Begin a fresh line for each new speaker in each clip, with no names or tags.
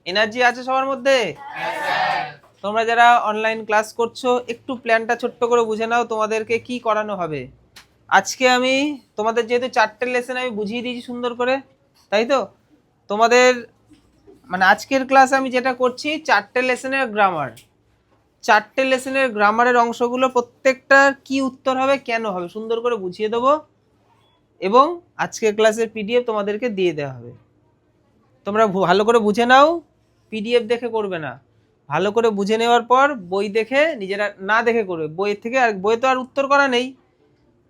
Energy আছে সবার মধ্যে? তোমরা যারা অনলাইন ক্লাস করছো একটু প্ল্যানটা ছোট্ট করে বুঝে নাও তোমাদেরকে কি করানো হবে। আজকে আমি তোমাদের যেহেতু 4টে লেসন আমি বুঝিয়ে দিয়েছি সুন্দর করে, তাই তো? তোমাদের মানে আজকের ক্লাস আমি যেটা করছি 4টে লেসনের গ্রামার, 4টে লেসনের গ্রামারের অংশগুলো প্রত্যেকটা কি উত্তর হবে কেন হবে সুন্দর করে বুঝিয়ে দেবো, এবং আজকের ক্লাসের পিডিএফ তোমাদেরকে দিয়ে দেওয়া হবে। তোমরা ভালো করে বুঝে নাও, পিডিএফ দেখে করবে না, ভালো করে বুঝে নেওয়ার পর বই দেখে নিজেরা না দেখে করবে, বই থেকে আর বই তো আর উত্তর করা নেই,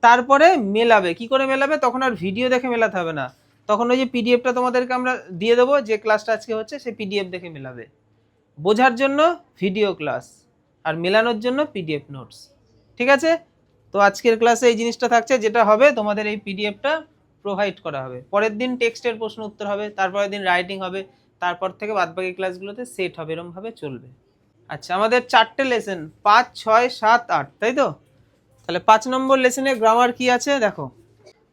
তারপরে মেলাবে। কি করে মেলাবে? তখন আর ভিডিও দেখে মেলাতে হবে না, তখন ওই যে পিডিএফটা তোমাদেরকে আমরা দিয়ে দেবো, যে ক্লাসটা আজকে হচ্ছে সেই পিডিএফ দেখে মেলাবে। বোঝার জন্য ভিডিও ক্লাস আর মেলানোর জন্য পিডিএফ নোটস, ঠিক আছে? তো আজকের ক্লাসে এই জিনিসটা থাকছে, যেটা হবে তোমাদের এই পিডিএফটা প্রোভাইড করা হবে, পরের দিন টেক্সটের প্রশ্ন উত্তর হবে, তারপরের দিন রাইটিং হবে, তারপর থেকে বাদবাকি ক্লাসগুলোতে সেট হবে, এরমভাবে চলবে। আচ্ছা, আমাদের 4টে লেসন 5, 6, 7, 8, তাই তো? তাহলে 5 নম্বর লেসনে গ্রামার কি আছে দেখো।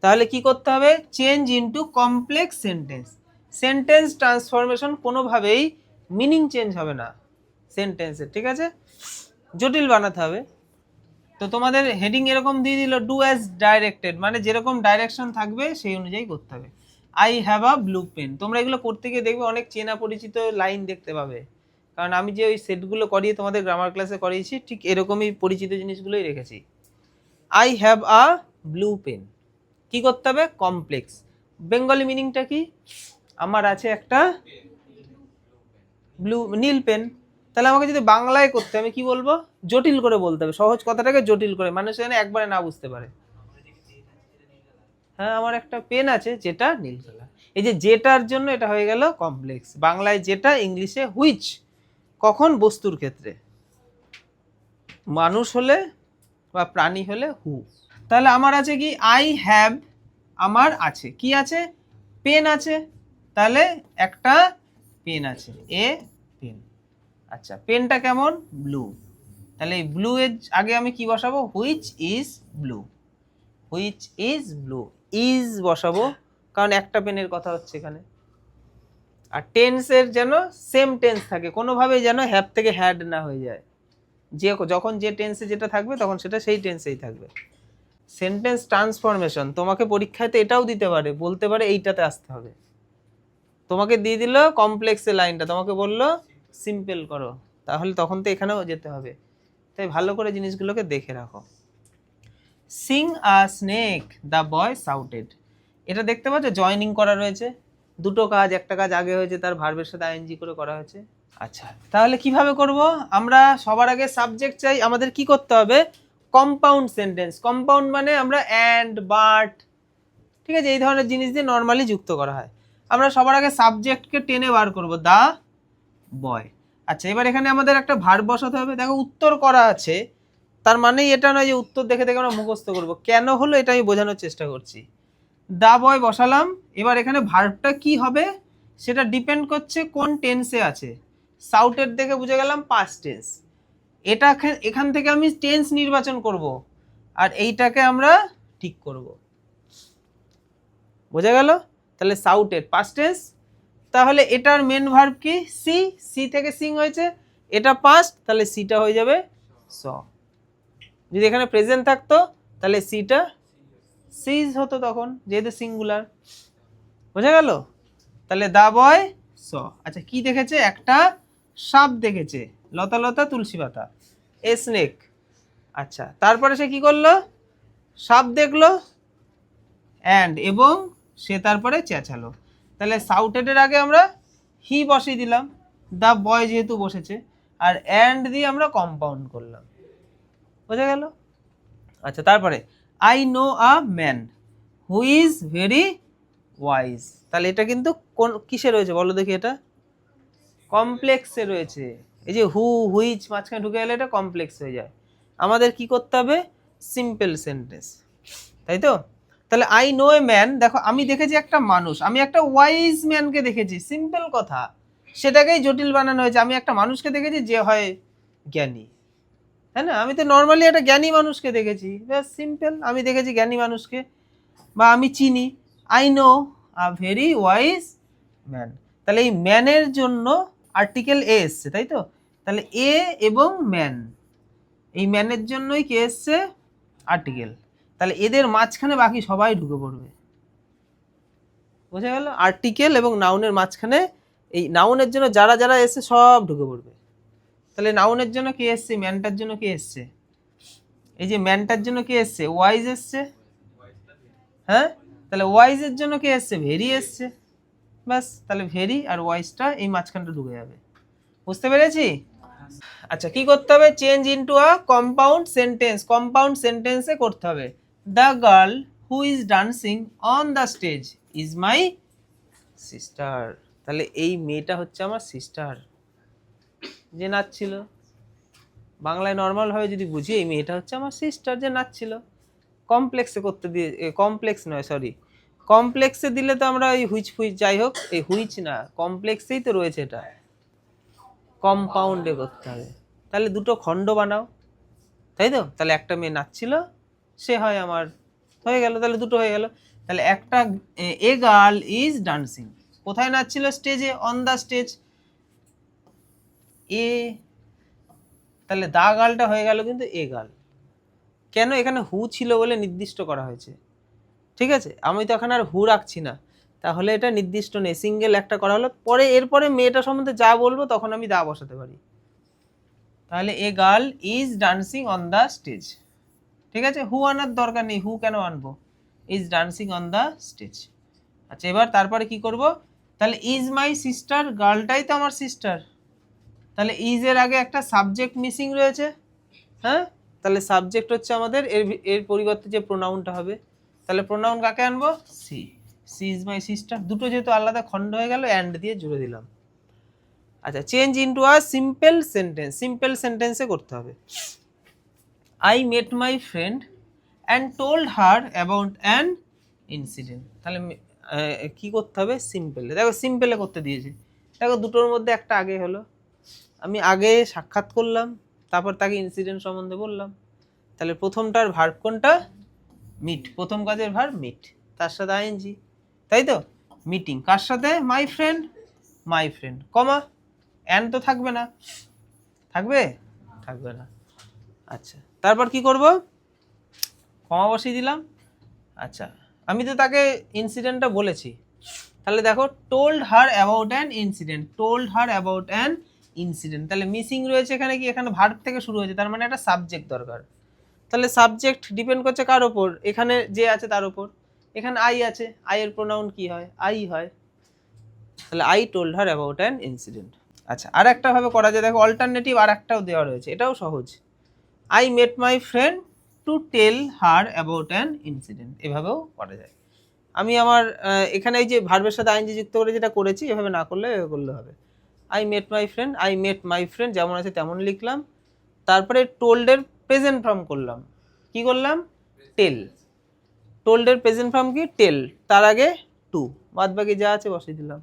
তাহলে কি করতে হবে? Change into complex sentence. Sentence transformation কোনোভাবেই মিনিং চেঞ্জ হবে না সেন্টেন্সের, ঠিক আছে? জটিল বানাতে হবে। তো তোমাদের হেডিং এরকম দিয়ে দিল, ডু অ্যাজ ডাইরেক্টেড, মানে যেরকম ডাইরেকশন থাকবে সেই অনুযায়ী করতে হবে। I have a blue pen, তোমরা এগুলো করতে গিয়ে দেখবে অনেক চেনা পরিচিত লাইন দেখতে পাবে, কারণ আমি যে ওই সেটগুলো করিয়ে তোমাদের গ্রামার ক্লাসে করিয়েছি ঠিক এরকমই পরিচিত জিনিসগুলোই রেখেছি। I have a blue pen, কি করতে হবে? কমপ্লেক্স। বেঙ্গলি মিনিংটা কি? আমার আছে একটা ব্লু নীল পেন। তাহলে আমাকে যদি বাংলায় করতে আমি কি বলবো? জটিল করে বলতে হবে, সহজ কথাটাকে জটিল করে, মানুষ যেন একবারে না বুঝতে পারে। হ্যাঁ, আমার একটা পেন আছে যেটা নীল কালার। এই যে যেটার জন্য এটা হয়ে গেল কমপ্লেক্স। বাংলায় যেটা, ইংলিশে হুইচ। কখন? বস্তুর ক্ষেত্রে। মানুষ হলে বা প্রাণী হলে হু। তাহলে আমার আছে কি? আই হ্যাভ, আমার আছে কি আছে? পেন আছে, তাহলে একটা পেন আছে, এ পেন। আচ্ছা, পেনটা কেমন? ব্লু। তাহলে এই ব্লু এর আগে আমি কি বসাবো? Which is blue. Which is blue, is বসাবো কারণ একটা পেনের কথা হচ্ছে এখানে। আর টেন্সের যেন সেম টেন্স থাকে, কোনোভাবেই যেন হ্যাভ থেকে হ্যাড না হয়ে যায়। যে যখন যে টেন্সে যেটা থাকবে তখন সেটা সেই টেন্সেই থাকবে। সেন্টেন্স ট্রান্সফরমেশন তোমাকে পরীক্ষাতে এটাও দিতে পারে, বলতে পারে এইটাতে আসতে হবে। তোমাকে দিয়ে দিল কমপ্লেক্সের লাইনটা, তোমাকে বললো সিম্পল করো, তাহলে তখন তো এখানেও যেতে হবে। তাই ভালো করে জিনিসগুলোকে দেখে রাখো। Singh a snake, the boy shouted. এটা দেখতে পাচ্ছ জয়নিং করা রয়েছে, দুটো কাজ, একটা কাজ আগে হয়েছে তার ভার্বের সাথে আইএনজি করে করা হয়েছে। আচ্ছা, তাহলে কিভাবে করব? আমরা সবার আগে সাবজেক্ট চাই, আমাদের কি করতে হবে? Compound sentence. কম্পাউন্ড মানে আমরা অ্যান্ড, বাট, ঠিক আছে, এই ধরনের জিনিস দিয়ে নর্মালি যুক্ত করা হয়। আমরা সবার আগে সাবজেক্টকে টেনে বার করব, দা বয়। আচ্ছা, এবার এখানে আমাদের একটা ভার্ব বসাতে হবে। দেখো উত্তর করা আছে, তার মানেই এটা নয় যে উত্তর দেখে দেখে আমরা মুখস্থ করব। কেন হলো এটা আমি বোঝানোর চেষ্টা করছি। দা বয় বসালাম, এবার এখানে ভার্বটা কি হবে সেটা ডিপেন্ড করছে কোন টেন্সে আছে। সাউটেড দেখে বুঝে গেলাম পাস্ট টেন্স। এটা এখান থেকে আমি টেন্স নির্বাচন করব, আর এইটাকে আমরা ঠিক করব। বোঝা গেল? তাহলে সাউটেড পাস্ট টেন্স, তাহলে এটার মেন ভার্ব কি? সি। সি থেকে সিং হয়েছে, এটা পাস্ট, তাহলে সিটা হয়ে যাবে স। যদি এখানে প্রেজেন্ট থাকতো তাহলে সিটা সিজ হতো তখন, যেহেতু সিঙ্গুলার। বোঝা গেল? তাহলে দা বয় স। আচ্ছা, কি দেখেছে? একটা সাপ দেখেছে, লতা লতা তুলসী পাতা, এ স্নেক। আচ্ছা, তারপরে সে কি করলো? সাপ দেখলো অ্যান্ড, এবং সে তারপরে চেঁচালো। তাহলে সাউটেডের আগে আমরা হি বসিয়ে দিলাম, দা বয় যেহেতু বসেছে, আর অ্যান্ড দিয়ে আমরা কম্পাউন্ড করলাম। বোঝা গেল? আচ্ছা, তারপরে I know a man who is very wise. তাহলে এটা কিন্তু কোন কিসে রয়েছে বলো দেখি? এটা কমপ্লেক্সে রয়েছে। এই যে হু, হুইচ মাঝখানে ঢুকে গেলে এটা কমপ্লেক্স হয়ে যায়। আমাদের কি করতে হবে? সিম্পল সেন্টেন্স, তাই তো? তাহলে আই নো এ ম্যান, দেখো আমি দেখেছি একটা মানুষ, আমি একটা ওয়াইজ ম্যানকে দেখেছি, সিম্পল কথা, সেটাকেই জটিল বানানো হয়েছে। আমি একটা মানুষকে দেখেছি যে হয় জ্ঞানী, তাই না? আমি তো নর্মালি একটা জ্ঞানী মানুষকে দেখেছি, ব্যাস সিম্পল, আমি দেখেছি জ্ঞানী মানুষকে। বা আমি চিনি, I know a very wise man. তাহলে এই ম্যানের জন্য আর্টিকেল এ এসছে, তাই তো? তাহলে এ এবং ম্যান, এই ম্যানের জন্যই কে এসছে? আর্টিকেল। তাহলে এদের মাঝখানে বাকি সবাই ঢুকে পড়বে। বোঝা গেল? আর্টিকেল এবং নাউনের মাঝখানে এই নাউনের জন্য যারা যারা এসছে সব ঢুকে পড়বে। তাহলে নাউনের জন্য কে এসছে? ম্যানটার জন্য কে এসছে? এই যে ম্যানটার জন্য কে এসছে? ওয়াইজ এসছে। হ্যাঁ, তাহলে ওয়াইজ এর জন্য কে এসছে? ভেরি এসছে। ব্যাস, তাহলে ভেরি আর ওয়াইজটা এই মাঝখানটা ঢুকে যাবে। বুঝতে পেরেছি? আচ্ছা, কি করতে হবে? Change into a compound sentence. Compound সেন্টেন্সে করতে হবে। The girl who is dancing on the stage is my sister. তাহলে এই মেয়েটা হচ্ছে আমার সিস্টার, যে নাচছিল। বাংলায় নর্মাল ভাবে যদি বুঝি, এই মেয়েটা হচ্ছে আমার সিস্টার যে নাচছিল। কমপ্লেক্সে করতে দিয়ে, কমপ্লেক্স নয় সরি, কমপ্লেক্সে দিলে তো আমরা এই হুইচ ফুইচ, যাই হোক, এই হুইচ না, কমপ্লেক্সেই তো রয়েছে, এটা কম্পাউন্ডে করতে হবে। তাহলে দুটো খণ্ড বানাও, তাই তো? তাহলে একটা মেয়ে নাচছিল, সে হয় আমার, হয়ে গেল, তাহলে দুটো হয়ে গেল। তাহলে একটা এ গার্ল ইজ ডান্সিং, কোথায় নাচছিল? স্টেজে, অন দ্য স্টেজ। এ, তাহলে দা গার্লটা হয়ে গেল কিন্তু এ গার্ল। কেন? এখানে হু ছিল বলে নির্দিষ্ট করা হয়েছে, ঠিক আছে? আমি তো এখন আর হু রাখছি না, তাহলে এটা নির্দিষ্ট নেই, সিঙ্গেল একটা করা হলো। পরে এরপরে মেয়েটা সম্বন্ধে যা বলবো তখন আমি দা বসাতে পারি। তাহলে a girl is dancing on the stage, ঠিক আছে? হু আনার দরকার নেই, হু কেন আনবো? Is dancing on the stage. আচ্ছা, এবার তারপরে কি করব? তাহলে ইজ মাই সিস্টার, গার্লটাই তো আমার সিস্টার। তাহলে ইজ এর আগে একটা সাবজেক্ট মিসিং রয়েছে, হ্যাঁ? তাহলে সাবজেক্ট হচ্ছে আমাদের, এর পরিবর্তে যে প্রোনাউনটা হবে, তাহলে প্রোনাউন কাকে আনবো? She. She is my sister. দুটো যেহেতু আলাদা খণ্ড হয়ে গেল, অ্যান্ড দিয়ে জুড়ে দিলাম। আচ্ছা, change into a simple sentence. Simple সেন্টেন্সে করতে হবে। I met my friend and told her about an incident. তাহলে কি করতে হবে? সিম্পলে। দেখো, সিম্পলে করতে দিয়েছি। দেখো, দুটোর মধ্যে একটা আগে হলো, আমি আগে সাক্ষাৎ করলাম, তারপর তাকে ইনসিডেন্ট সম্বন্ধে বললাম। তাহলে প্রথমটার ভার্ব কোনটা? মিট। প্রথম কাজের ভার্ব মিট, তার সাথে আইএনজি, তাই তো? মিটিং কার সাথে? My friend. My friend, comma, an তো থাকবে না, থাকবে? থাকবে না। আচ্ছা, তারপর কি করব? কমা বসিয়ে দিলাম। আচ্ছা, আমি তো তাকে ইনসিডেন্টটা বলেছি, তাহলে দেখো, told her about an incident. Told her about an incident. তাহলে মিসিং রয়েছে এখানে, কি? এখানে ভার্ব থেকে শুরু হয়েছে, তার মানে একটা সাবজেক্ট দরকার। তাহলে সাবজেক্ট ডিপেন্ড করছে কার ওপর? এখানে যে আছে তার ওপর। এখানে আই আছে, আই এর প্রোনাউন কি হয়? আই হয়। তাহলে I told her about an incident. আচ্ছা, আর একটা ভাবে করা যায়, দেখো, অল্টারনেটিভ আর একটাও দেওয়া রয়েছে, এটাও সহজ। I met my friend to tell her about an incident, এভাবেও করা যায়। আমি আমার এখানে এই যে ভার্বের সাথে আইনজি যুক্ত করে যেটা করেছি, এভাবে না করলে এভাবে করলে হবে। I met my friend, I met my friend যেমন আছে তেমন লিখলাম, তারপরে টোল্ডের প্রেজেন্ট ফর্ম করলাম। কি করলাম? টেল। টোল্ডের প্রেজেন্ট ফর্ম কি? টেল, তার আগে টু, বাদ বাকি যা আছে বসিয়ে দিলাম।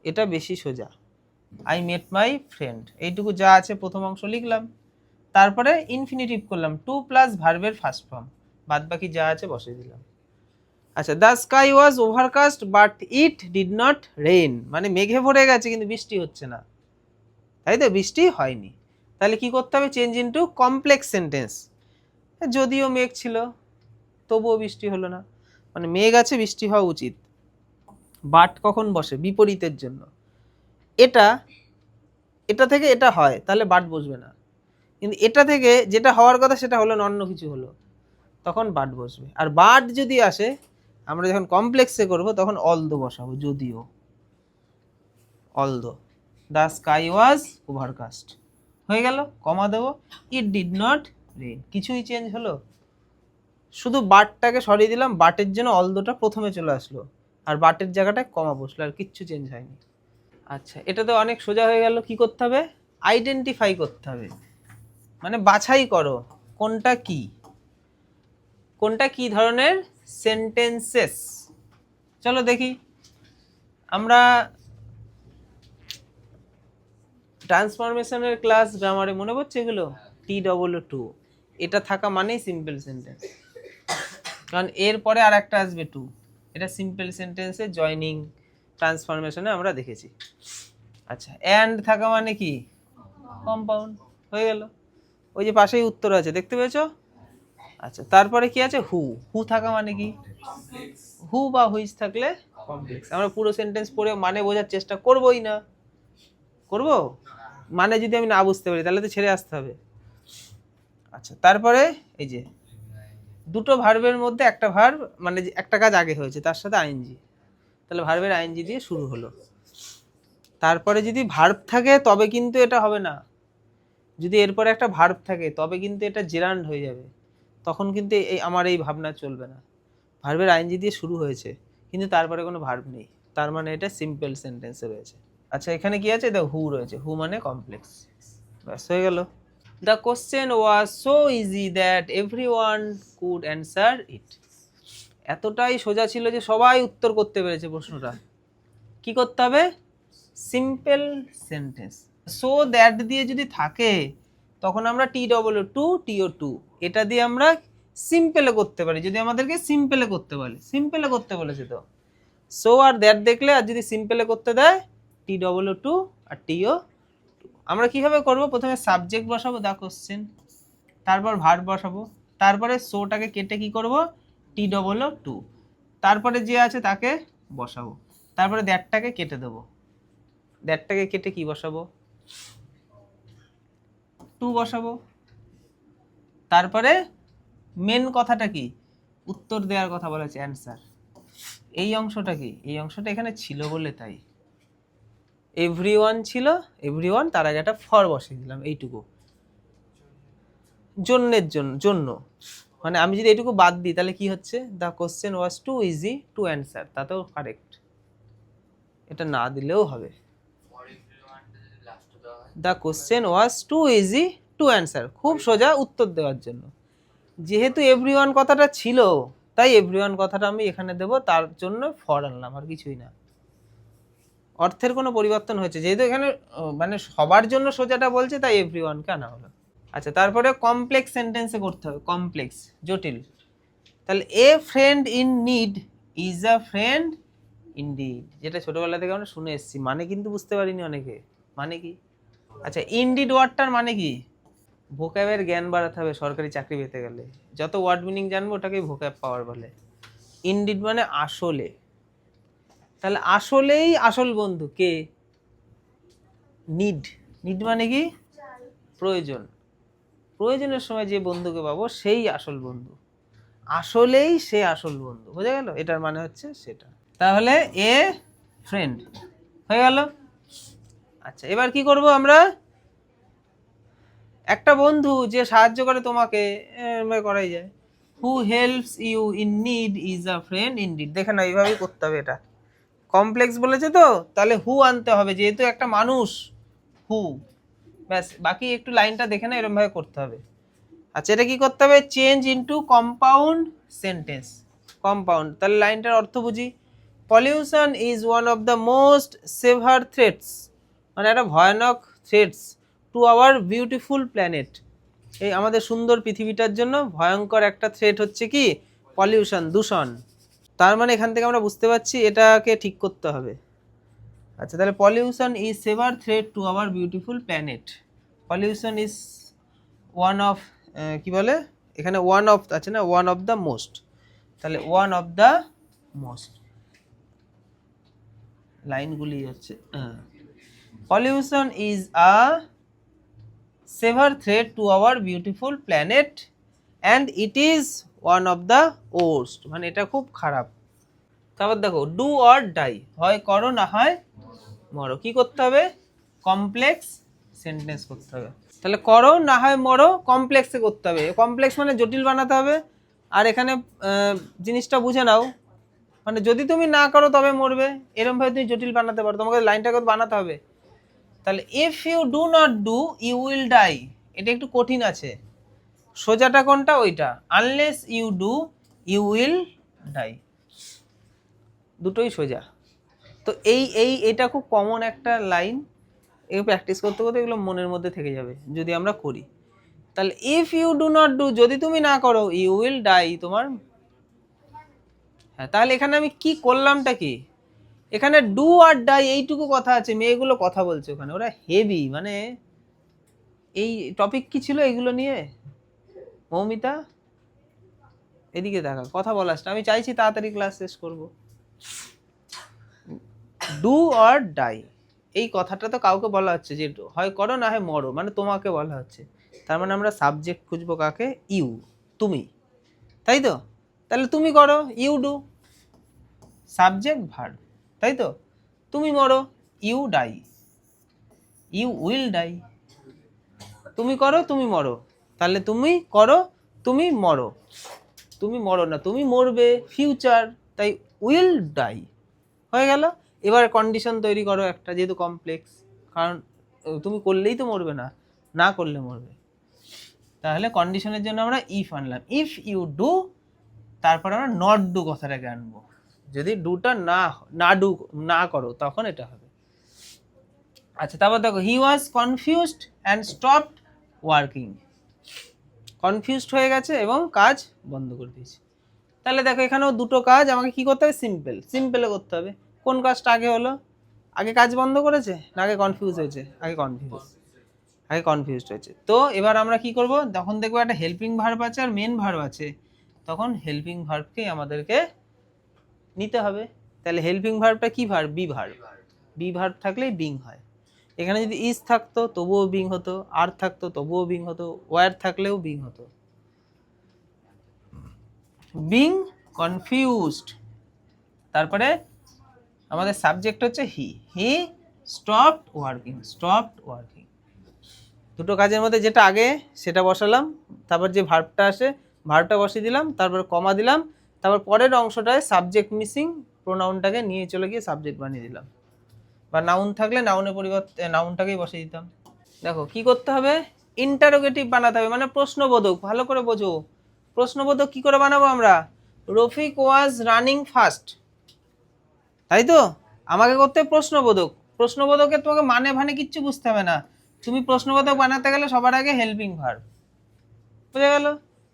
এটা বেশি সোজা। আই মেট মাই ফ্রেন্ড, এইটুকু যা আছে প্রথম অংশ লিখলাম, তারপরে ইনফিনিটিভ করলাম, টু প্লাস ভার্বের ফার্স্ট ফর্ম, বাদ বাকি যা আছে বসিয়ে দিলাম। আচ্ছা, the sky was overcast but it did not rain, মানে মেঘে ভরে গেছে কিন্তু বৃষ্টি হচ্ছে না, তাই তো? বৃষ্টি হয়নি। তাহলে কি করতে হবে? Change into complex sentence. যদিও মেঘ ছিল তবুও বৃষ্টি হলো না, মানে মেঘ আছে, বৃষ্টি হওয়া উচিত। বাট কখন বসে? বিপরীতের জন্য। এটা, এটা থেকে এটা হয়, তাহলে বাট বসবে না। কিন্তু এটা থেকে যেটা হওয়ার কথা সেটা হলো না, অন্য কিছু হলো, তখন বাট বসবে। আর বাট যদি আসে, আমরা যখন কমপ্লেক্সে করব তখন অলদো বসাবো, যদিও। Although the sky was overcast, হয়ে গেল। কমা দেবো, ইট ডিড নট রেইন, কিছুই চেঞ্জ হলো? শুধু বাটটাকে সরিয়ে দিলাম, বাটের জন্য অলদোটা প্রথমে চলে আসলো, আর বাটের জায়গাটায় কমা বসলো, আর কিচ্ছু চেঞ্জ হয়নি। আচ্ছা, এটা তো অনেক সোজা হয়ে গেল। কি করতে হবে? আইডেন্টিফাই করতে হবে, মানে বাছাই করো কোনটা কি, কোনটা কি ধরনের সেন্টেন্সেস। চলো দেখি, আমরা ট্রান্সফরমেশনের ক্লাস গ্রামারে মনে পড়ছে এগুলো, TOO, এটা থাকা মানেই সিম্পল সেন্টেন্স, কারণ এর পরে আর একটা আসবে টু, এটা সিম্পল সেন্টেন্সে জয়নিং ট্রান্সফরমেশনে আমরা দেখেছি। আচ্ছা, অ্যান্ড থাকা মানে কি? কম্পাউন্ড। হয়ে গেল। ওই যে পাশেই উত্তর আছে, দেখতে পেয়েছো? আচ্ছা, তারপরে কি আছে? হু। হু থাকা মানে কি? হু বা হুইচ থাকলে কমপ্লেক্স। আমরা পুরো সেন্টেন্স পড়ে মানে বোঝার চেষ্টা করবোই না, করব? মানে যদি আমি না বুঝতে পারি তাহলে তো ছেড়ে আসতে হবে। আচ্ছা, তারপরে এই যে দুটো ভার্বের মধ্যে একটা ভার্ব মানে যে একটা কাজ আগে হয়েছে তার সাথে আইএনজি, তাহলে ভার্বের আইএনজি দিয়ে শুরু হলো। তারপরে যদি ভার্ব থাকে তবে কিন্তু এটা হবে না, যদি এরপরে একটা ভার্ব থাকে তবে কিন্তু এটা জেরান্ড হয়ে যাবে, তখন কিন্তু এই আমার এই ভাবনা চলবে না। ভার্বের আইএনজি দিয়ে শুরু হয়েছে কিন্তু তারপরে কোনো ভার্ব নেই, তার মানে এটা সিম্পল সেন্টেন্সে রয়েছে। আচ্ছা, এখানে কি আছে? হু রয়েছে, হু মানে কমপ্লেক্স। ব্যাস হয়ে গেল। The question was so easy that everyone could answer it. এতটাই সোজা ছিল যে সবাই উত্তর করতে পেরেছে প্রশ্নটা। কি করতে হবে? Simple sentence. সো দ্যাট দিয়ে যদি থাকে তখন আমরা TOO এটা দিয়ে আমরা সিম্পলে করতে পারি, যদি আমাদেরকে সিম্পলে করতে বলে। সিম্পলে করতে বলেছে তো, সো আর দ্যাট দেখলে আর যদি সিম্পলে করতে দেয় TOO আর TO। আমরা কিভাবে করব? প্রথমে সাবজেক্ট বসাবো দা কোশ্চেন, তারপর ভার্ব বসাবো, তারপরে সোটাকে কেটে কি করব? TOO, তারপরে যে আছে তাকে বসাবো, তারপরে দ্যাটটাকে কেটে দেবো, দ্যাটটাকে কেটে কি বসাবো? টু বসাবো। তারপরে মেন কথাটা কি? উত্তর দেওয়ার কথা বলেছে, অ্যান্সার। এই অংশটা কি? এই অংশটা এখানে ছিল বলে তাই এভরিওয়ান ছিল, এভরিওয়ান তার আগে একটা ফর বসিয়ে দিলাম, এইটুকু জন্যের জন্য মানে আমি যদি এইটুকু বাদ দিই তাহলে কি হচ্ছে? The question was too easy to answer, তাতেও কারেক্ট, এটা না দিলেও হবে। The question was too easy to answer, খুব সোজা উত্তর দেওয়ার জন্য। যেহেতু এভরিওয়ান কথাটা ছিল তাই এভরিওয়ান কথাটা আমি এখানে দেব, তার জন্য ফর আনলাম, আর কিছুই না। অর্থের কোনো পরিবর্তন হয়েছে, যেহেতু এখানে মানে সবার জন্য সোজাটা বলছে তাই এভরিওয়ানকে আনা হলো। আচ্ছা, তারপরে কমপ্লেক্স সেন্টেন্সে করতে হবে, কমপ্লেক্স জটিল। তাহলে a friend in need is a friend indeed, যেটা ছোটবেলা থেকে আমরা শুনে এসেছি, মানে কিন্তু বুঝতে পারিনি অনেকে মানে কি। আচ্ছা, ইনডিড ওয়ার্ডটার মানে কি? ভোক্যাবের জ্ঞান বাড়াতে হবে সরকারি চাকরি পেতে গেলে, যত ওয়ার্ড মিনিং জানবো ওটাকে ভোক্যাব পাওয়ার বলে। ইনডিড মানে আসলে, তাহলে আসলেই আসল বন্ধু কে? নিড। নিড মানে কি? প্রয়োজন। প্রয়োজনের সময় যে বন্ধুকে পাবো সেই আসল বন্ধু, আসলেই সে আসল বন্ধু। বোঝা গেল? এটার মানে হচ্ছে সেটা। তাহলে এ ফ্রেন্ড হয়ে গেল। আচ্ছা, এবার কি করব আমরা? একটা বন্ধু যে সাহায্য করে তোমাকে, করাই যায়। Who helps you in need is a friend indeed. দেখে না, এইভাবেই করতে হবে। এটা কমপ্লেক্স বলেছে তো, তাহলে হু আনতে হবে, যেহেতু একটা মানুষ হু। ব্যাস, বাকি একটু লাইনটা দেখে না, এরকম ভাবে করতে হবে। আচ্ছা, এটা কি করতে হবে? Change into compound sentence. Compound, তাহলে লাইনটার অর্থ বুঝি। Pollution is one of the most severe threats, মানে একটা ভয়ানক threats to our beautiful planet. এই আমাদের সুন্দর পৃথিবীটার জন্য ভয়ঙ্কর একটা থ্রেট হচ্ছে কি? পলিউশন, দূষণ। তার মানে এখান থেকে আমরা বুঝতে পারছি এটাকে ঠিক করতে হবে। আচ্ছা, তাহলে pollution is severe threat to our beautiful planet. Pollution is one of, কি বলে এখানে? ওয়ান অফ আছে না, ওয়ান অফ দ্য মোস্ট, তাহলে ওয়ান অফ দ্য মোস্ট। লাইনগুলি হচ্ছে pollution is a severe threat to our beautiful planet and it is one of the worst, মানে এটা খুব খারাপ। তারপর দেখো, ডু অর ডাই, হয় করো না হয় মরো। কি করতে হবে? কমপ্লেক্স সেন্টেন্স করতে হবে। তাহলে করো না হয় মরো, কমপ্লেক্সে করতে হবে। কমপ্লেক্স মানে জটিল বানাতে হবে। আর এখানে জিনিসটা বুঝে নাও, মানে যদি তুমি না করো তবে মরবে, এরকম ভাবে তুমি জটিল বানাতে পারো, তোমাকে লাইনটাকে বানাতে হবে। তাহলে if you do not do you will die, এটা একটু কঠিন আছে। সোজাটা কোনটা? ওইটা। Unless you do you will die, দুটোই সোজা। তো এটা খুব কমন একটা লাইন, এগুলো প্র্যাকটিস করতে করতে এগুলো মনের মধ্যে থেকে যাবে যদি আমরা করি। তাহলে if you do not do, যদি তুমি না করো, ইউ উইল ডাই, তোমার। হ্যাঁ, তাহলে এখানে আমি কি করলামটা কি? এখানে ডু আর ডাই এইটুকু কথা আছে, মেয়েগুলো কথা বলছে ওখানে, ওরা হেভি, মানে এই টপিক কি ছিল এগুলো নিয়ে? মৌমিতা এদিকে দেখা, কথা বলাস না, আমি চাইছি তাড়াতাড়ি ক্লাস শেষ করব। ডু অর ডাই এই কথাটা তো কাউকে বলা হচ্ছে যে হয় করো না হয় মরো, মানে তোমাকে বলা হচ্ছে। তার মানে আমরা সাবজেক্ট খুঁজবো কাকে? ইউ, তুমি, তাই তো? তাহলে তুমি করো, ইউ ডু, সাবজেক্ট ভার্ব, তাই তো? তুমি মরো, you die, you will die. তুমি করো, তুমি মরো, তাহলে তুমি করো, তুমি মরো। তুমি মরো না, তুমি মরবে, ফিউচার, তাই উইল ডাই। হয়ে গেল। এবার কন্ডিশন তৈরি করো একটা, যেহেতু কমপ্লেক্স, কারণ তুমি করলেই তো মরবে না, না করলে মরবে। তাহলে কন্ডিশনের জন্য আমরা ইফ আনলাম, ইফ ইউ ডু, তারপর আমরা নট ডু কথাটাকে আনবো। যদি ডুটা না ডু না করো তখন এটা হবে। আচ্ছা, তারপর দেখো, he was confused and stopped working. Confused হয়ে গেছে এবং কাজ বন্ধ করে দিয়েছে। তাহলে দেখো এখানেও দুটো কাজ আমাকে কি করতে হবে? সিম্পলে করতে হবে। কোন কাজটা আগে হলো? আগে কাজ বন্ধ করেছে না আগে কনফিউজ হয়েছে? আগে কনফিউজড হয়েছে। তো এবার আমরা কি করব? যখন দেখবো একটা হেল্পিং ভার্ব আছে আর মেন ভার্ব আছে, তখন হেল্পিং ভার্বকেই আমাদেরকে নিতে হবে। তাহলে হেল্পিং ভার্বটা কি ভার্ব? বি ভার্ব থাকলেই বিং হয়। এখানে যদি ইজ থাকতো তবুও বিং হতো, আর থাকতো তবুও বিং হতো, ওয়ার থাকলেও বিং হতো। বিং কনফিউজড, তারপরে আমাদের সাবজেক্ট হচ্ছে হি স্টপড ওয়ার্কিং। দুটো কাজের মধ্যে যেটা আগে সেটা বসালাম, তারপর যে ভার্বটা আসে ভার্বটা বসিয়ে দিলাম, তারপর কমা দিলাম, তারপর পরের অংশটায় সাবজেক্ট মিসিং, প্রোনাউনটাকে নিয়ে চলে গিয়ে সাবজেক্ট বানিয়ে দিলাম, বা নাউন থাকলে নাউনের পরিবর্তে নাউনটাকেই বসিয়ে দিতাম। দেখো কি করতে হবে? ইন্টারোগেটিভ বানাতে হবে, মানে প্রশ্নবোধক। ভালো করে বোঝো, প্রশ্নবোধক কি করে বানাবো আমরা? রফিক ওয়াজ রানিং ফাস্ট, তাই তো? আমাকে করতে প্রশ্নবোধক। প্রশ্নবোধকের তোমাকে মানে ভানে কিচ্ছু বুঝতে হবে না। তুমি প্রশ্নবোধক বানাতে গেলে সবার আগে হেল্পিং ভার্ব, বুঝে গেল?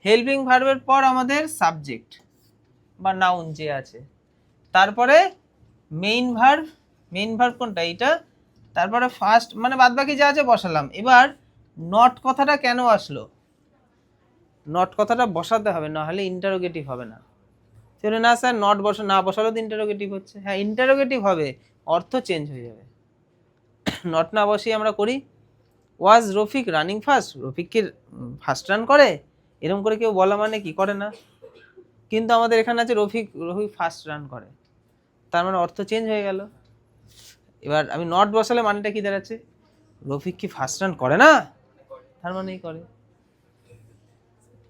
হেল্পিং ভার্বের পর আমাদের সাবজেক্ট বা নাউন যে আছে, তারপরে মেইন ভার্ব কোনটা? এইটা। তারপরে ফার্স্ট, মানে বাদ বাকি যা আছে বসালাম। এবার নট কথাটা কেন আসলো? নট কথাটা বসাতে হবে, না হলে ইন্টারোগেটিভ হবে না। সেটা না স্যার, নট না বসালেও তো ইন্টারোগেটিভ হচ্ছে। হ্যাঁ, ইন্টারোগেটিভ হবে, অর্থ চেঞ্জ হয়ে যাবে। নট না বসিয়ে আমরা করি ওয়াজ রফিক রানিং ফাস্ট, রফিক কি ফার্স্ট রান করে? এরকম করে কেউ বলা মানে কি করে না, কিন্তু আমাদের এখানে আছে রফিক ফার্স্ট রান করে, তার মানে অর্থ চেঞ্জ হয়ে গেল। এবার আমি নট বসালে মানেটা কি দাঁড়াচ্ছে? রফিক কি ফার্স্ট রান করে না, তার মানেই করে।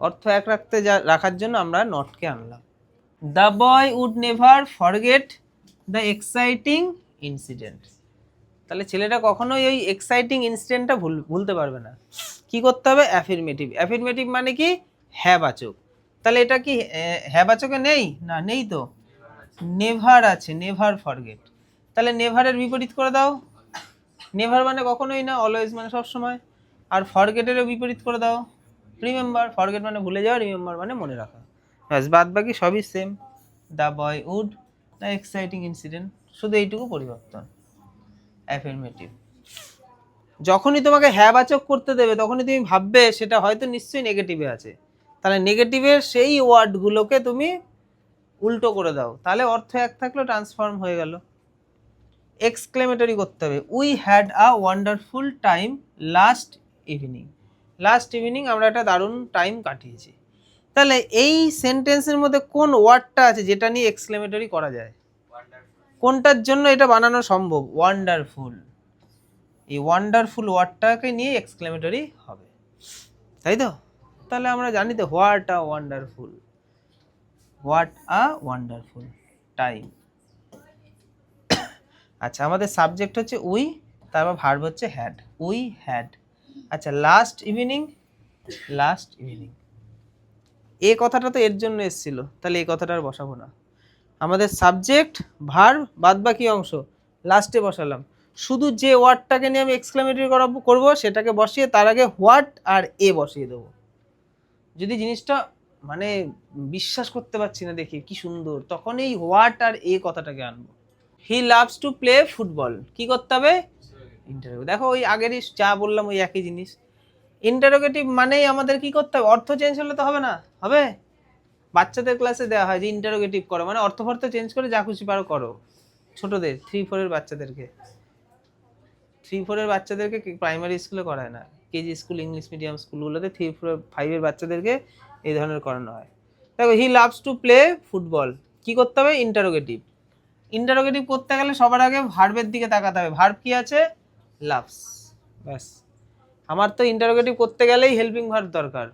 অর্থ এক রাখার জন্য আমরা নটকে আনলাম। The boy would never forget the exciting incident. তাহলে ছেলেটা কখনোই ওই এক্সাইটিং ইনসিডেন্টটা ভুলতে পারবে না। কি করতে হবে? অ্যাফিরমেটিভ মানে কি? হ্যাঁ বাচক। তাহলে এটা কি হ্যাঁ বাচকে নেই? না, নেই তো, নেভার আছে, নেভার ফরগেট। তাহলে নেভারের বিপরীত করে দাও। নেভার মানে কখনোই না, অলওয়েজ মানে সবসময়। আর ফরগেটেরও বিপরীত করে দাও, রিমেম্বার। ফরগেট মানে ভুলে যাওয়া, রিমেম্বার মানে মনে রাখা। ব্যাস, বাদ বাকি সবই same. The boy would, the exciting incident, শুধু এইটুকু পরিবর্তন, অ্যাফার্মেটিভ। যখনই তোমাকে হ্যাঁ বাচক করতে দেবে তখনই তুমি ভাববে সেটা হয়তো নিশ্চয়ই নেগেটিভে আছে, তাহলে নেগেটিভের সেই ওয়ার্ডগুলোকে তুমি উল্টো করে দাও, তাহলে অর্থ এক থাকলো, ট্রান্সফর্ম হয়ে গেল। এক্সক্লেমেটরি করতে হবে, we had a wonderful time last evening আমরা একটা দারুণ টাইম কাটিয়েছি। তাহলে এই সেন্টেন্সের মধ্যে কোন ওয়ার্ডটা আছে যেটা নিয়ে এক্সক্লেমেটরি করা যায়? কোনটার জন্য এটা বানানো সম্ভব? ওয়ান্ডারফুল। এই ওয়ান্ডারফুল ওয়ার্ডটাকে নিয়ে এক্সক্লেমেটরি হবে, তাই তো? তাহলে আমরা জানি তো, হোয়াট আ ওয়ান্ডারফুল টাইম। আচ্ছা, আমাদের সাবজেক্ট হচ্ছে উই, তারপর ভার্ব হচ্ছে হ্যাড, উই হ্যাড। আচ্ছা, লাস্ট ইভিনিং, এই কথাটা তো এর জন্য এসেছিল, তাহলে এই কথাটা আর বসাবো না। আমাদের সাবজেক্ট ভার্ব বাদ বাকি অংশ লাস্টে বসালাম। শুধু যে ওয়ার্ডটাকে নিয়ে আমি এক্সক্লেমেটরি করবো সেটাকে বসিয়ে তার আগে হোয়াট আর এ বসিয়ে দেবো। যদি জিনিসটা মানে বিশ্বাস করতে পারছি না দেখি কি সুন্দর, তখন এই হোয়াট আর এ কথাটাকে আনবো। He loves to play football, কি করতে হবে? ইন্টারোগেটিভ। দেখো ওই আগেরই যা বললাম ওই একই জিনিস। ইন্টারোগেটিভ মানেই আমাদের কি করতে হবে? অর্থ চেঞ্জ হলে তো হবে না, হবে? বাচ্চাদের ক্লাসে দেওয়া হয় যে ইন্টারোগেটিভ করো, মানে অর্থ ফর্থ চেঞ্জ করে যা খুশি পারো করো। ছোটদের 3-4 বাচ্চাদেরকে, 3-4 বাচ্চাদেরকে প্রাইমারি স্কুলে করায় না, কেজি স্কুল ইংলিশ মিডিয়াম স্কুলগুলোতে 3-4-5 বাচ্চাদেরকে এই ধরনের করানো হয়। দেখো he loves to play football, কি করতে হবে? ইন্টারোগেটিভ। ইন্টারোগেটিভ করতে গেলে সবার আগে ভার্বের দিকে তাকাতে হবে। ভার্ব কি আছে? লাভস। ব্যাস, আমার তো ইন্টারোগেটিভ করতে গেলেই হেল্পিং ভার্ব দরকার।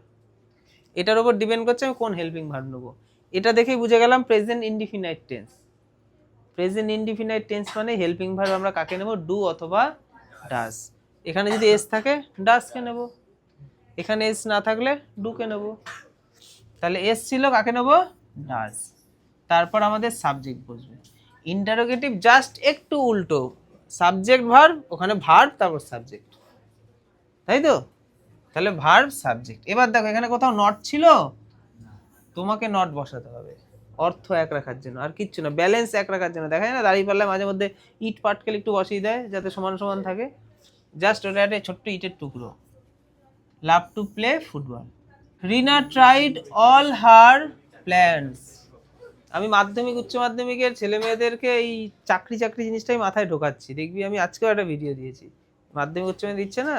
এটার উপর ডিপেন্ড করছে আমি কোন হেল্পিং ভার্ব নেবো। এটা দেখেই বুঝে গেলাম present indefinite tense. Present indefinite tense মানে হেল্পিং ভার্ব আমরা কাকে নেব? ডু অথবা ডাজ। এখানে যদি এস থাকে ডাজকে নেব, এখানে এস না থাকলে ডুকে নেব। তাহলে এস ছিল, কাকে নেব? ডাজ। তারপর আমাদের সাবজেক্ট বসবে। ইন্টারোগেটিভ জাস্ট একটু উল্টো, সাবজেক্ট ভার্ব, ওখানে ভার্ব তারপর সাবজেক্ট, তাই তো? তাহলে ভার্ব সাবজেক্ট। এবার দেখো এখানে কোথাও নট ছিল, তোমাকে নট বসাতে হবে অর্থ এক রাখার জন্য, আর কিচ্ছু না, ব্যালেন্স এক রাখার জন্য। দেখায় না দাঁড়িয়ে পাল্লায় মাঝে মধ্যে ইট পাটকেল একটু বসিয়ে দেয় যাতে সমান সমান থাকে, জাস্ট ওটা একটা ছোট্ট ইটের টুকরো। Love to play football. Rina tried all her plans. আমি মাধ্যমিক উচ্চ মাধ্যমিকের ছেলে মেয়েদেরকে এই চাকরি চাকরি জিনিসটাই মাথায় ঢোকাচ্ছি, দেখবি আমি আজকেও একটা ভিডিও দিয়েছি। মাধ্যমিক উচ্চ মাধ্যমিক দিচ্ছে না,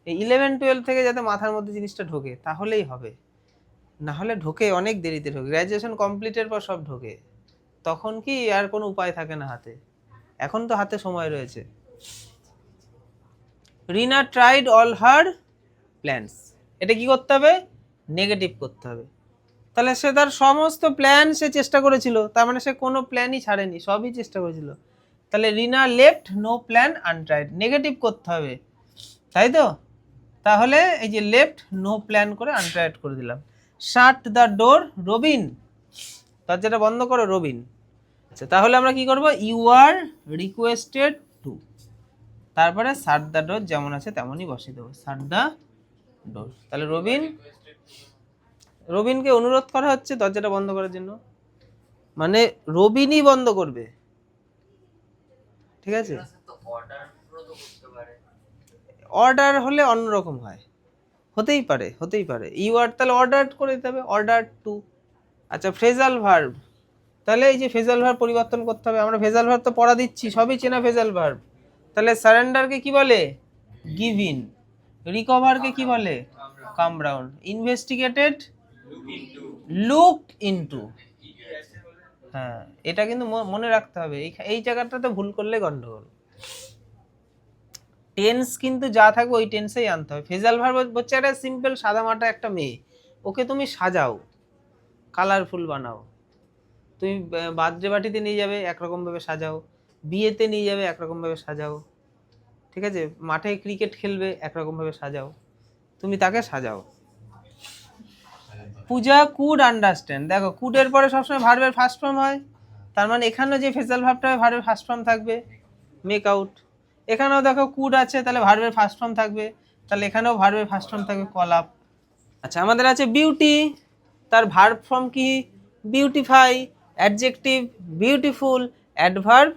এই 11-12 থেকে যাতে মাথার মধ্যে জিনিসটা ঢোকে তাহলেই হবে, না হলে ঢোকে অনেক দেরিতে ঢোকে, গ্র্যাজুয়েশন কমপ্লিটের পর সব ঢোকে, তখন কি আর কোনো উপায় থাকে না হাতে। এখন তো হাতে সময় রয়েছে। রিনা ট্রাইড অল হার প্ল্যানস, এটা কি করতে হবে? নেগেটিভ করতে হবে। তাহলে সে তার সমস্ত প্ল্যান সে চেষ্টা করেছিল, তার মানে সে কোনো প্ল্যানই ছাড়েনি, সবই চেষ্টা করেছিল। তাহলে Rina left no plan untried, negative করতে হবে, তাই তো? তাহলে এই যে লেফট নো প্ল্যান করে আনট্রাইড করে দিলাম। শাট দ্য ডোর রবিন, দরজাটা বন্ধ করো রবিন। আচ্ছা তাহলে আমরা কি করব? ইউ আর রিকোয়েস্টেড টু, তারপরে শাট দ্য ডোর যেমন আছে তেমনই বসিয়ে দেবো, শাট দ্য ডোর। তাহলে রবিনকে অনুরোধ করা হচ্ছে দরজাটা বন্ধ করার জন্য, মানে রবিনই বন্ধ করবে, ঠিক আছে? অর্ডার হলে অন্যরকম হয়, হতেই পারে ইউ আর, তাহলে অর্ডার করে দিতে হবে, অর্ডার টু। আচ্ছা ফ্রেজাল ভার্ব, তাহলে এই যে ফ্রেজাল ভার্ব পরিবর্তন করতে হবে। আমরা ফ্রেজাল ভার্ব তো পড়া দিচ্ছি, সবই চেনা ফ্রেজাল ভার্ব। তাহলে সারেন্ডারকে কি বলে? Give in. রিকভারকে কি বলে? Come round. Investigated looked into. হ্যাঁ এটা কিন্তু মনে রাখতে হবে, এই জায়গাটাতে ভুল করলে গন্ডগোল। টেন্স কিন্তু যা থাকবে ওই টেন্সেই আনতে হবে। ফ্রেজাল ভার্ব হচ্ছে একটা সিম্পল সাদামাটা একটা মেয়ে, ওকে তুমি সাজাও, কালারফুল বানাও। তুমি বার্থডে পার্টিতে নিয়ে যাবে একরকম ভাবে সাজাও, বিয়েতে নিয়ে যাবে একরকম ভাবে সাজাও, ঠিক আছে? মাঠে ক্রিকেট খেলবে একরকম ভাবে সাজাও, তুমি তাকে সাজাও। পূজা কুড আন্ডারস্ট্যান্ড, দেখো কুডের পরে সবসময় ভার্বের ফার্স্ট ফর্ম হয়, তার মানে এখানেও যে ফ্রেজাল ভার্বটা ভার্বের ফার্স্ট ফর্ম থাকবে, মেক আউট। এখানেও দেখো কুড আছে, তাহলে ভার্বের ফার্স্ট ফর্ম থাকবে, তাহলে এখানেও ভার্বের ফার্স্ট ফর্ম থাকবে, কল আপ। আচ্ছা আমাদের আছে বিউটি, তার ভার্ব ফর্ম কি? Beautify. Adjective beautiful, adverb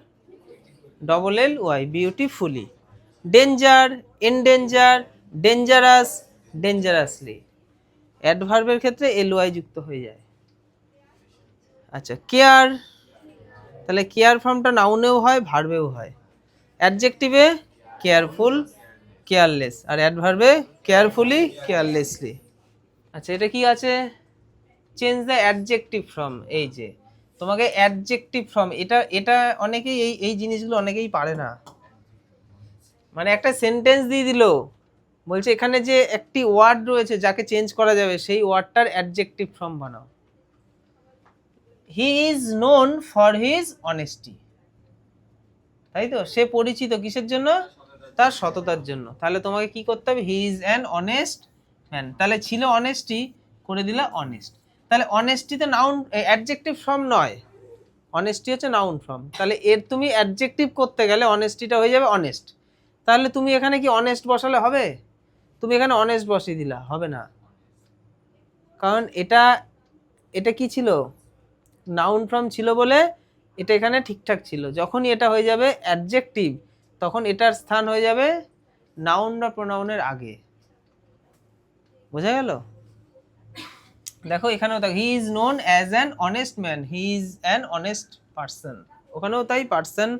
LLY beautifully. Danger endanger, dangerous dangerously, অ্যাডভার্বের ক্ষেত্রে LY যুক্ত হয়ে যায়। আচ্ছা কেয়ার, তাহলে কেয়ার ফর্মটা নাউনেও হয় ভার্বেও হয়। অ্যাডজেক্টিভে কেয়ারফুল কেয়ারলেস, আর অ্যাডভার্বে কেয়ারফুলি কেয়ারলেসলি। আচ্ছা এটা কি আছে? Change the adjective form. এই যে তোমাকে অ্যাডজেক্টিভ ফর্ম, এটা অনেকেই এই জিনিসগুলো অনেকেই পারে না। মানে একটা সেন্টেন্স দিয়ে দিল, বলছে এখানে যে একটি ওয়ার্ড রয়েছে যাকে চেঞ্জ করা যাবে সেই ওয়ার্ডটার অ্যাডজেক্টিভ ফর্ম বানাও। He is known for his honesty, তাই তো? সে পরিচিত কিসের জন্য? তার সততার জন্য। তাহলে তোমাকে কি করতে হবে? He is an honest man. তাহলে ছিল অনেস্টি, করে দিলা অনেস্ট। তাহলে অনেস্টি তো নাউন, অ্যাডজেক্টিভ ফর্ম নয়, অনেস্টি হচ্ছে নাউন ফর্ম। তাহলে এর তুমি অ্যাডজেক্টিভ করতে গেলে অনেস্টিটা হয়ে যাবে অনেস্ট। তাহলে তুমি এখানে কি অনেস্ট বসালে হবে? তুমি এখানে অনেস্ট বসিয়ে দিলা, হবে না, কারণ এটা কি ছিল? নাউন ফর্ম ছিল বলে এটা এখানে ঠিকঠাক ছিল, যখনই এটা হয়ে যাবে অ্যাডজেক্টিভ তখন এটার স্থান হয়ে যাবে নাউন বা প্রোনাউনের আগে। বোঝা গেল? দেখো এখানেও তাই, he is known as an honest man, he is an honest person, ওখানেও তাই পার্সন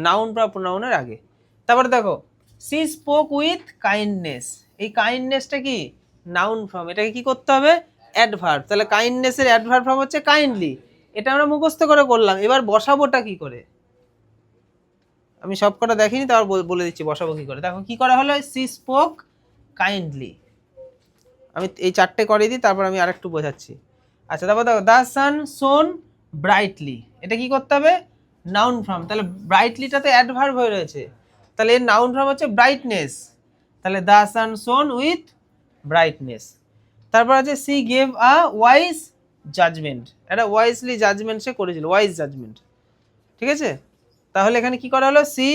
নাউন বা প্রোনাউনের আগে। তারপরে দেখো সি স্পোক উইথ কাইন্ডনেস, এই কাইন্ডনেসটা কি নাউন ফর্ম, এটাকে কি করতে হবে অ্যাডভার্ব, তাহলে কাইন্ডনেসের অ্যাডভার্ব ফর্ম হচ্ছে কাইন্ডলি, এটা আমরা মুখস্থ করে করলাম, এবার বসাবোটা কি করে আমি সবকটা দেখিনি, তারপর বলে দিচ্ছি বসাবো কি করে। দেখো কি করা হলো, সি স্পোক কাইন্ডলি, আমি এই চারটে করে দিই তারপর আমি আরেকটু বোঝাচ্ছি। আচ্ছা তারপর দেখো দ্য সান শোন ব্রাইটলি, এটা কি করতে হবে নাউন ফর্ম, তাহলে ব্রাইটলিটাতে অ্যাডভার্ব হয়ে রয়েছে, তাহলে এর নাউন ফর্ম হচ্ছে ব্রাইটনেস, তাহলে the sun shone with brightness. তারপর আছে she gave a wise judgement, এটা ওয়াইজলি জাজমেন্ট সে করেছিল, ওয়াইজ জাজমেন্ট, ঠিক আছে। তাহলে এখানে কি করা হলো, সি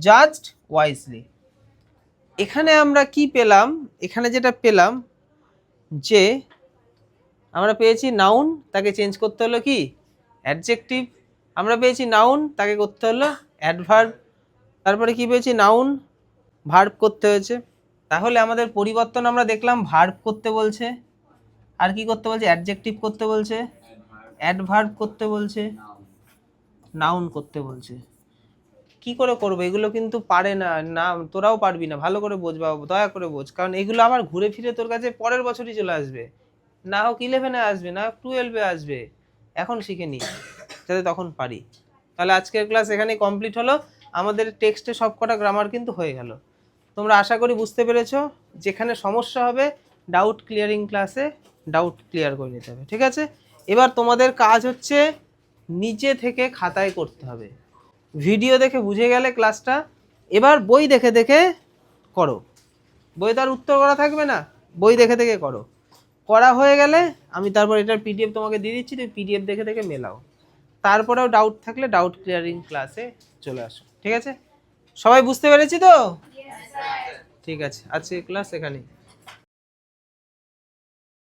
জাজড ওয়াইজলি। এখানে আমরা কি পেলাম, এখানে যেটা পেলাম যে আমরা পেয়েছি নাউন, তাকে চেঞ্জ করতে হলো কি অ্যাডজেক্টিভ, আমরা পেয়েছি নাউন, তাকে করতে হলো অ্যাডভার্ব, তারপরে কি পেয়েছি নাউন, ভার্ব করতে হয়েছে। তাহলে আমাদের পরিবর্তন আমরা দেখলাম, ভার্ব করতে বলছে, আর কি করতে বলছে অ্যাডজেক্টিভ করতে বলছে, অ্যাডভার্ব করতে বলছে, নাউন করতে বলছে। কি করে করবো এগুলো কিন্তু পারে না, না তোরাও পারবি না, ভালো করে বোঝ বাবা, দয়া করে বোঝ, কারণ এগুলো আবার ঘুরে ফিরে তোর কাছে পরের বছরই চলে আসবে, না হোক 11-এ আসবে, না হোক 12-এ আসবে, এখন শিখে নি যাতে তখন পারি। তাহলে আজকের ক্লাস এখানেই কমপ্লিট হলো, আমাদের টেক্সটে সবকটা গ্রামার কিন্তু হয়ে গেল। তোমরা আশা করি বুঝতে পেরেছো, যেখানে সমস্যা হবে ডাউট ক্লিয়ারিং ক্লাসে ডাউট ক্লিয়ার করে নিতে হবে, ঠিক আছে। এবার তোমাদের কাজ হচ্ছে নিচে থেকে খাতায় করতে হবে, ভিডিও দেখে বুঝে গেলে ক্লাসটা, এবার বই দেখে দেখে করো, বই তার উত্তর করা থাকবে না, বই দেখে দেখে করো, করা হয়ে গেলে আমি তারপর এটার পিডিএফ তোমাকে দিয়ে দিচ্ছি, তুমি পিডিএফ দেখে দেখে মেলাও, তারপরেও ডাউট থাকলে ডাউট ক্লিয়ারিং ক্লাসে চলে আসো, ঠিক আছে। সবাই বুঝতে পেরেছি তো? ঠিক আছে, আজকে ক্লাস এখানেই।